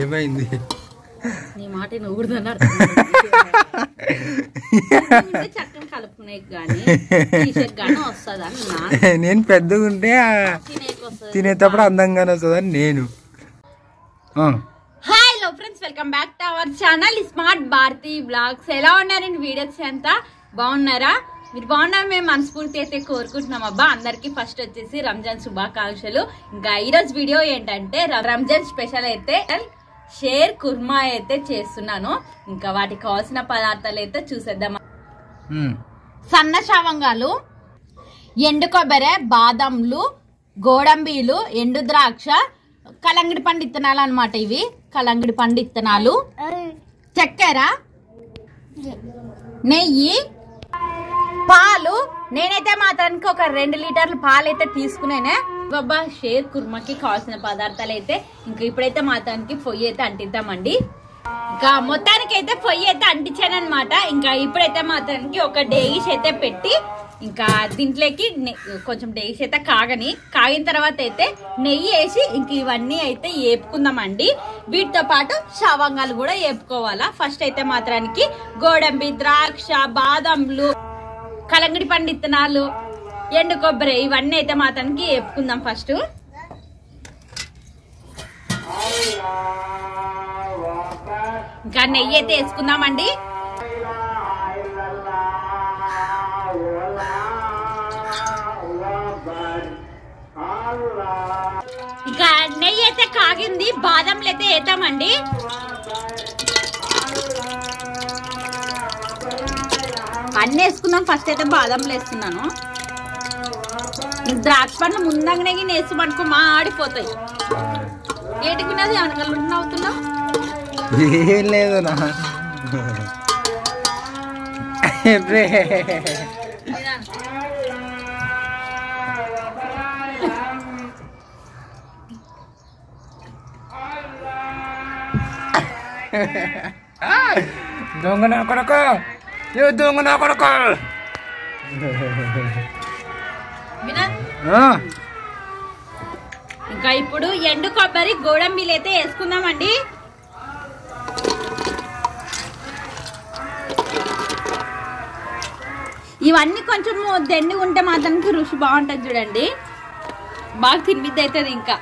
ఏమైంది? నీ మాట నువ్వు చక్కని కలుపుకునే కానీ వస్తుందని నేను పెద్దగా ఉంటే తినేటప్పుడు అందంగానే వస్తుందని నేను. Hello friends, welcome back to our channel smart Bharati blogs. ఎలా ఉన్నారండి? వీడియోస్ అంతా బాగున్నారా? మీరు బాగున్నారు మేము మనస్ఫూర్తి అయితే కోరుకుంటున్నాం. అబ్బా అందరికి ఫస్ట్ వచ్చేసి రంజాన్ శుభాకాంక్షలు. ఇంకా ఈరోజు వీడియో ఏంటంటే రంజాన్ స్పెషల్ అయితే షేర్ కుర్మా అయితే చేస్తున్నాను. ఇంకా వాటికి కావాల్సిన పదార్థాలు అయితే చూసేద్దాం. సన్న లవంగాలు, ఎండు కొబ్బరి, బాదంలు, గోడంబీలు, ఎండు ద్రాక్ష, కలంగిడి పండు ఇత్తనాలు అనమాట. ఇవి కలంగిడి పండు ఇత్తనాలు, చక్కెర, నెయ్యి, పాలు. నేనైతే మాత్రానికి ఒక 2 లీటర్లు పాలు అయితే తీసుకునేనే. బాబా షేర్ కుర్మాకి కావాల్సిన పదార్థాలు అయితే ఇంకా ఇప్పుడైతే మాత్రానికి పొయ్యి అయితే అంటిద్దామండి. ఇంకా మొత్తానికి అయితే పొయ్యి అయితే అంటించాను అనమాట. ఇంకా ఇప్పుడైతే మాత్రానికి ఒక డేగిష్ అయితే పెట్టి ఇంకా దీంట్లోకి కొంచెం డేగిష్ అయితే కాగిన తర్వాత అయితే నెయ్యి వేసి ఇంక ఇవన్నీ అయితే వేపుకుందామండి. వీటితో పాటు లవంగాలు కూడా వేపుకోవాలా. ఫస్ట్ అయితే మాత్రానికి గోడంబి, ద్రాక్ష, బాదంలు, కలంగిడి పండు ఇత్తనాలు, ఎండు కొబ్బరి ఇవన్నీ అయితే మాత్రానికి వేపుకుందాం ఫస్ట్. ఇంకా నెయ్యి అయితే వేసుకుందామండి. ఇంకా నెయ్యి అయితే కాగింది, బాదంలు అయితే వేద్దామండి. అన్నీ వేసుకుందాం. ఫస్ట్ అయితే బాదంలు వేస్తున్నాను. ద్రాక్ష పండ్లు ముందంగానే వేసి పడుకో ఆడిపోతాయి. ఏటికి అనగలు అవుతున్నావు? ఏం లేదు నా దొంగ నా కొడుకు, దొంగ నా కొడుకు. ఇంకా ఇప్పుడు ఎండు కొబ్బరి, గోడంబీలు అయితే వేసుకుందామండి. ఇవన్నీ కొంచెం దెండి ఉంటే మాత్రానికి రుచి బాగుంటుంది చూడండి. బాగా తినిపిద్ది అవుతుంది. ఇంకా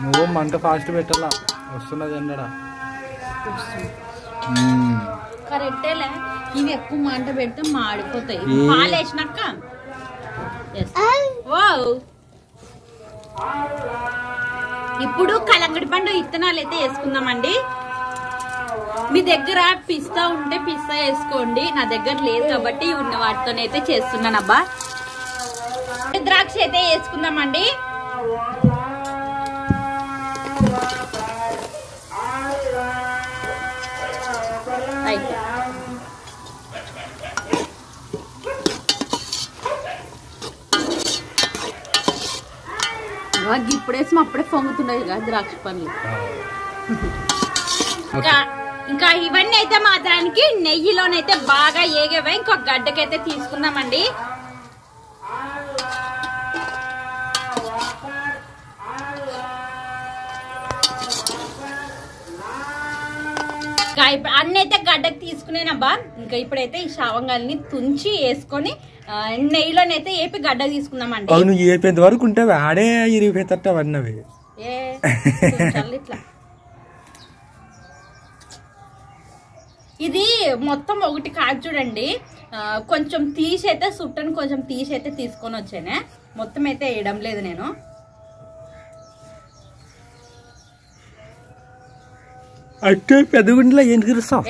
నువ్వు మంట ఫాస్ట్ పెట్టాలా, వస్తున్నది ఎండడా. కరెక్టేలే, ఇవి ఎక్కువ మంట పెడితే మాడిపోతాయి. పాలు వేసినాక ఇప్పుడు కలంగడి పండు ఇత్తనాలు అయితే వేసుకుందామండి. మీ దగ్గర పిస్తా ఉంటే పిస్తా వేసుకోండి. నా దగ్గర లేదు కాబట్టి ఉన్న వాటితోనైతే చేస్తున్నాను. అబ్బా ద్రాక్ష అయితే వేసుకుందామండి. ఇప్పుడేసి అప్పుడే పొంగుతున్నాయి కదా ద్రాక్ష పండ్లు. ఇంకా ఇవన్నీ అయితే మాత్రానికి నెయ్యిలోనైతే బాగా ఏగేవా. ఇంకొక గడ్డకైతే తీసుకుందామండి. అన్నీ అయితే గడ్డకు తీసుకునేనబ్బా. ఇంకా ఇప్పుడైతే ఈ లవంగాల్ని తుంచి వేసుకొని నెయ్యిలోనైతే ఏపి గడ్డ తీసుకుందామండి. అవును, ఏపేంత వరకు ఉంటావి ఆడే ఇరిగిపోయేటట్టు అవన్నవి. ఇట్లా ఇది మొత్తం ఒకటి కాదు చూడండి. కొంచెం తీసైతే సుట్టని కొంచెం తీసైతే తీసుకొని వచ్చానే. మొత్తం అయితే వేయడం లేదు నేను. అట్టే పెద్ద గుండెలో ఏం తిరుస్తావు?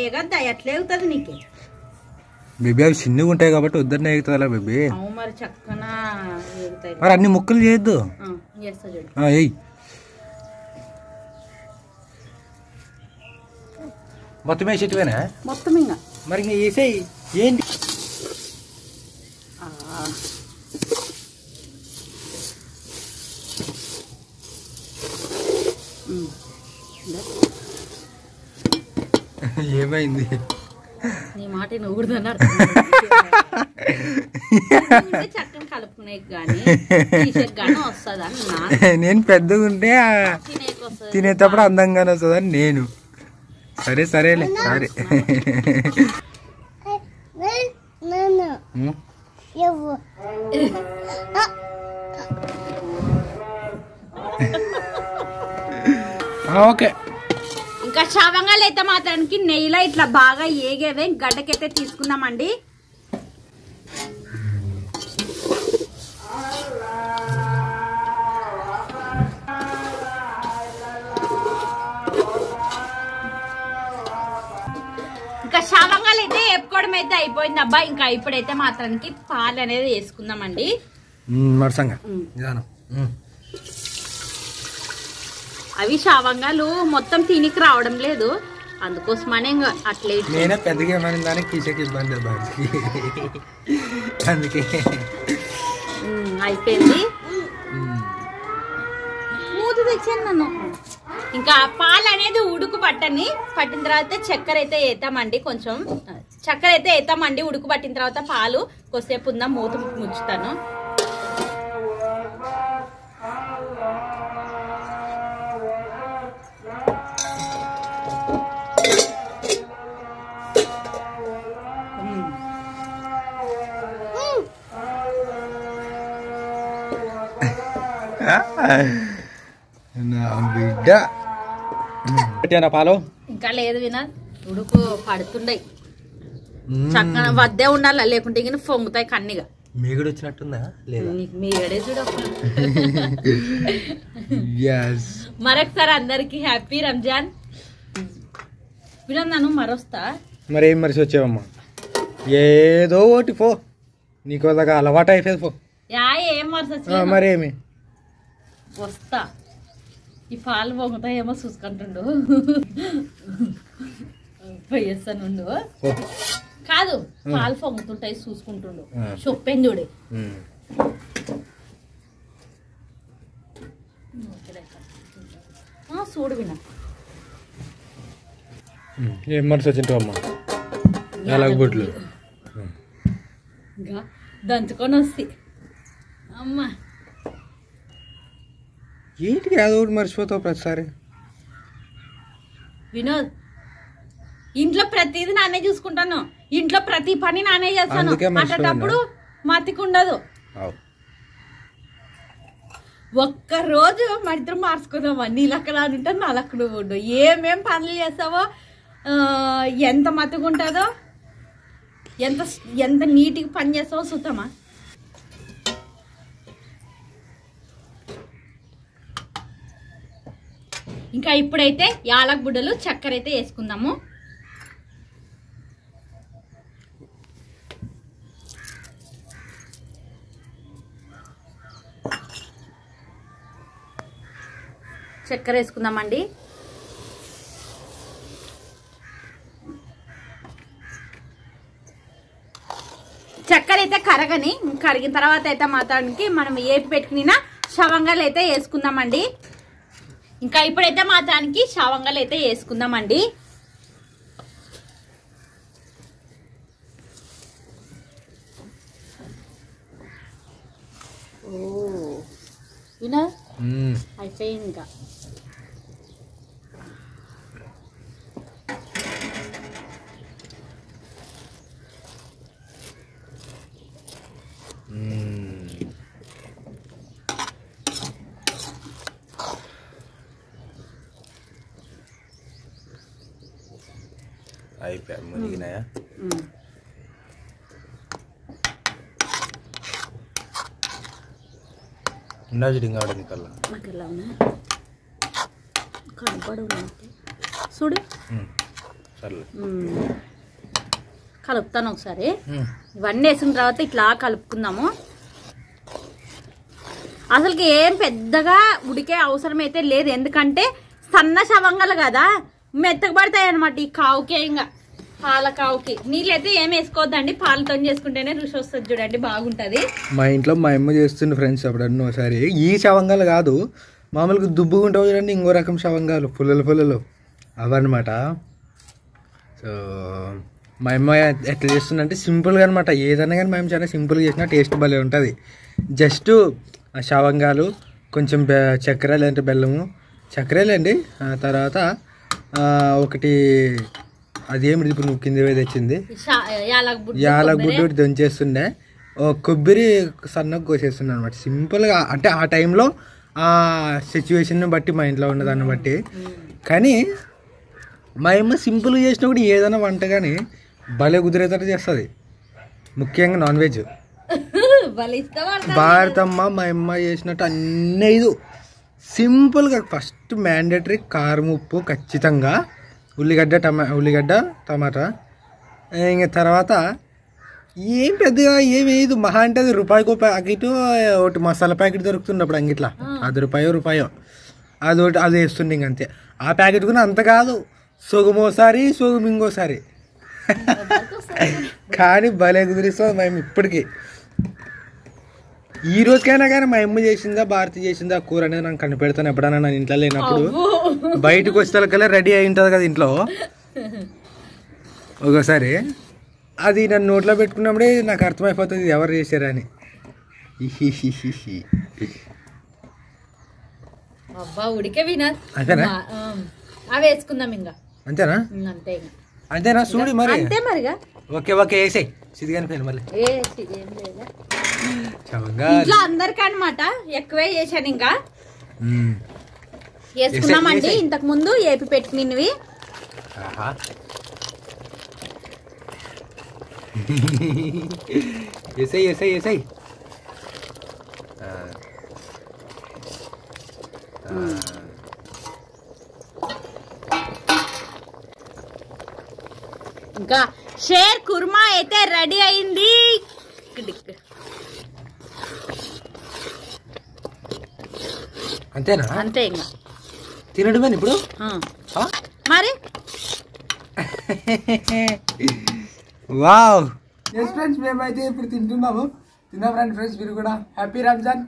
ఏగద్దా ఎట్లా అవుతుంది నీకు బేబీ? అవి చిన్నగా ఉంటాయి కాబట్టి వద్దనే ఎగుతుందా బేబీ? మరి చక్కన మరి అన్ని ముక్కలు చేయొద్దు. మొత్తం వేసేటివేనా? మొత్తం ఇంకా మరి ఇంకా వేసేయి. ఏంటి ఏమైంది? నీ మాట నువ్వు చక్కని కలుపుకునే కానీ వస్తుంది. నేను పెద్దగా ఉంటే తినేటప్పుడు అందంగానే వస్తుందని నేను. సరే సరేలే సరే. ఓకే. ఇంకా లవంగాలు అయితే మాత్రానికి నెయ్యిలో ఇట్లా బాగా ఏగేవే గడ్డకైతే తీసుకుందామండి. ఇంకా లవంగాలు అయితే వేపుకోవడం అయితే అయిపోయింది అబ్బా. ఇంకా ఇప్పుడైతే మాత్రానికి పాలు అనేది వేసుకుందామండి. అవి లవంగాలు మొత్తం తినికి రావడం లేదు, అందుకోసమనే అట్లే నేనే పెద్దగా దానికి తీసేకి ఇబ్బంది అందుకే అయిపోయింది. మూత తెచ్చాను నన్ను. ఇంకా పాలు అనేది ఉడుకు పట్టిన తర్వాత చక్కెర అయితే వేద్దామండి. కొంచెం చక్కెర అయితే వేద్దామండి. ఉడుకు పట్టిన తర్వాత పాలు కొద్దిసేపు ఉందా మూత ముచ్చుతాను. బిడ్డ పాలు ఇంకా లేదు వినోద్, ఉడుకు పడుతుండయి. చక్కగా వద్దే ఉండాలి, లేకుంటే ఇంకా పొంగుతాయి కన్నిగా. మీగడ వచ్చినట్టుందా? మీగడే చూడ. మరొకసారి అందరికి హ్యాపీ రంజాన్. వినోద్ నన్ను మరొస్తా. మరేం మరిసి వచ్చావమ్మా? ఏదో ఒకటి పో, నీకు అలవాటు అయిపోయింది పో. ఏం మరిసి మరేమి వస్తా. ఈ పాలు పొంగుతాయేమో చూసుకుంటుండు. పోయేస్తానుండు. కాదు, పాలు పొంగుతుంటాయి చూసుకుంటుండు. చొప్పేం చూడే. చూడు వినా ఏం మనసు వచ్చింటావు అమ్మా? ఎలాగొడ్లు ఇంకా దంచుకొని వస్తాయి అమ్మా. ఏంటికి ఏదో ఒకటి మర్చిపోతావు ప్రతిసారి. వినోద్, ఇంట్లో ప్రతిదీ నానే చూసుకుంటాను, ఇంట్లో ప్రతి పని నానే చేస్తాను. అట్టేటప్పుడు మతికుండదు. ఒక్కరోజు మా ఇద్దరు మార్చుకుందామా? నీ లెక్కలు అనుంటే నా లెక్కలు ఉండు. ఏమేం పనులు చేస్తావో, ఎంత మతుకుంటుందో, ఎంత నీట్గా పని చేస్తావో చూద్దామా? ఇంకా ఇప్పుడైతే యాలక బుడ్డలు చక్కెర అయితే వేసుకుందాము. చక్కెర వేసుకుందామండి. చక్కెర అయితే కరిగిన తర్వాత అయితే మాత్రానికి మనం ఏపి పెట్టుకున్న లవంగాలు అయితే వేసుకుందామండి. ఇంకా ఇప్పుడైతే మాత్రానికి లవంగాలు అయితే వేసుకుందామండి. వినా అయిపోయింది. ఇంకా అయిపోయా మునిగినాయా? చూడు కలుపుతాను ఒకసారి. ఇవన్నీ వేసిన తర్వాత ఇట్లా కలుపుకుందాము. అసలుకి ఏం పెద్దగా ఉడికే అవసరం అయితే లేదు, ఎందుకంటే సన్న లవంగాలు కదా, మెత్తగా పడతాయి అనమాట. ఈ కావుకే ఇంకా పాల కావుకి నీళ్ళైతే ఏం వేసుకోవద్దండి, పాలతో చేసుకుంటేనే రుచి వస్తుంది. చూడండి బాగుంటది. మా ఇంట్లో మా అమ్మ చేస్తుంది ఫ్రెండ్స్ అప్పుడన్నా ఒకసారి. ఈ లవంగాలు కాదు, మామూలుగా దుబ్బుగా ఉంటావు చూడండి, ఇంకో రకం లవంగాలు పుల్లలు అవన్నమాట. సో మా అమ్మ ఎట్లా చేస్తుందంటే సింపుల్గా అనమాట. ఏదన్నా కానీ మేము చాలా సింపుల్గా చేసినా టేస్ట్ భలే ఉంటుంది. జస్ట్ షావంగాలు, కొంచెం చక్కెర లేదంటే బెల్లము, చక్కెరలేండి. తర్వాత ఒకటి అదేమిటి ఇప్పుడు నువ్వు కింద తెచ్చింది యాలకుబుడ్డు దంచేస్తుండే, కొబ్బరి సన్నగా కోసేస్తుండే అనమాట. సింపుల్గా అంటే ఆ టైంలో ఆ సిచ్యువేషన్ బట్టి మా ఇంట్లో ఉన్నదాన్ని బట్టి. కానీ మా అమ్మ సింపుల్గా చేసినా కూడా ఏదైనా వంట కానీ భలే కుదిరేటట్టు చేస్తుంది. ముఖ్యంగా నాన్ వెజ్ భారతమ్మ మా అమ్మ చేసినట్టు అన్నీ ఐదు సింపుల్గా. ఫస్ట్ మ్యాండేటరీ కారం, ఉప్పు ఖచ్చితంగా, ఉల్లిగడ్డ టమాటా. ఇంకా తర్వాత ఏం పెద్దగా ఏం వేయదు. మహా అంటే అది రూపాయికో ప్యాకెట్, ఒకటి మసాలా ప్యాకెట్ దొరుకుతుంది అప్పుడు అంగిట్లా. అది రూపాయో అది వేస్తుండే ఇంకంతే. ఆ ప్యాకెట్ కూడా అంత కాదు, సొగుమోసారి సొగుము ఇంకోసారి. కానీ భలే కుదిరిస్తుంది మేము ఇప్పటికీ. ఈ రోజుకైనా కానీ మా అమ్మ చేసిందా భారతి చేసిందా కూర అనేది నాకు కనిపెడతాను. ఎప్పుడైనా నేను ఇంట్లో లేనప్పుడు బయటకు వచ్చేకల్లా రెడీ అయి ఉంటుంది కదా ఇంట్లో. ఒకసారి అది నన్ను నోట్లో పెట్టుకున్నప్పుడే నాకు అర్థమైపోతుంది ఎవరు చేశారని. అంతేనా? అంతేనా? అంతేనా? చూడు మరి. ఓకే వేసాయి సిద్ధిగాని పేరు మళ్ళీ ఇంట్లో అందరికి అనమాట ఎక్కువే చేశాను. ఇంకా వేసుకున్నామండి ఇంతకు ముందు ఏపి పెట్టుకున్నవి. వేసాయి ఇంకా షేర్ కుర్మా అయితే రెడీ అయింది. అంతేనా? అంతే ఇంకా తినడమే ఇప్పుడు మరి. వావ్ ఫ్రెండ్స్, మేమైతే ఇప్పుడు తింటున్నాము. తిన్నాం రండి ఫ్రెండ్స్, మీరు కూడా. హ్యాపీ రంజాన్.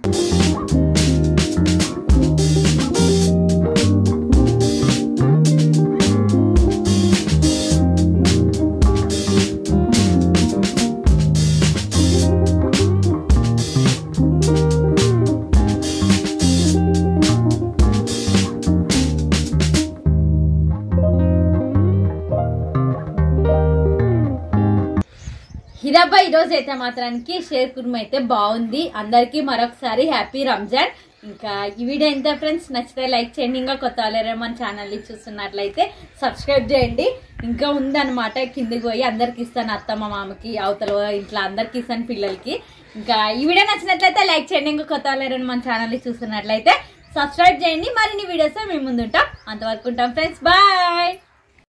ఇదబ్బా ఈరోజు అయితే మాత్రానికి షేర్ కుర్మా అయితే బాగుంది. అందరికి మరొకసారి హ్యాపీ రంజాన్. ఇంకా ఈ వీడియో ఎంత ఫ్రెండ్స్ నచ్చితే లైక్ చేయండి. ఇంకా కొత్త వాళ్ళ మన ఛానల్ చూస్తున్నట్లయితే సబ్స్క్రైబ్ చేయండి. ఇంకా ఉందన్నమాట, కిందికి పోయి అందరికి ఇస్తాను, అత్తమ్మ మామకి, అవతల ఇంట్లో అందరికి ఇస్తాను, పిల్లలకి. ఇంకా ఈ వీడియో నచ్చినట్లయితే లైక్ చేయండి. ఇంకా కొత్త వాళ్ళ మన ఛానల్ చూస్తున్నట్లయితే సబ్స్క్రైబ్ చేయండి. మరిన్ని వీడియోస్ మేము ముందుంటాం. అంతవరకు ఉంటాం ఫ్రెండ్స్, బాయ్.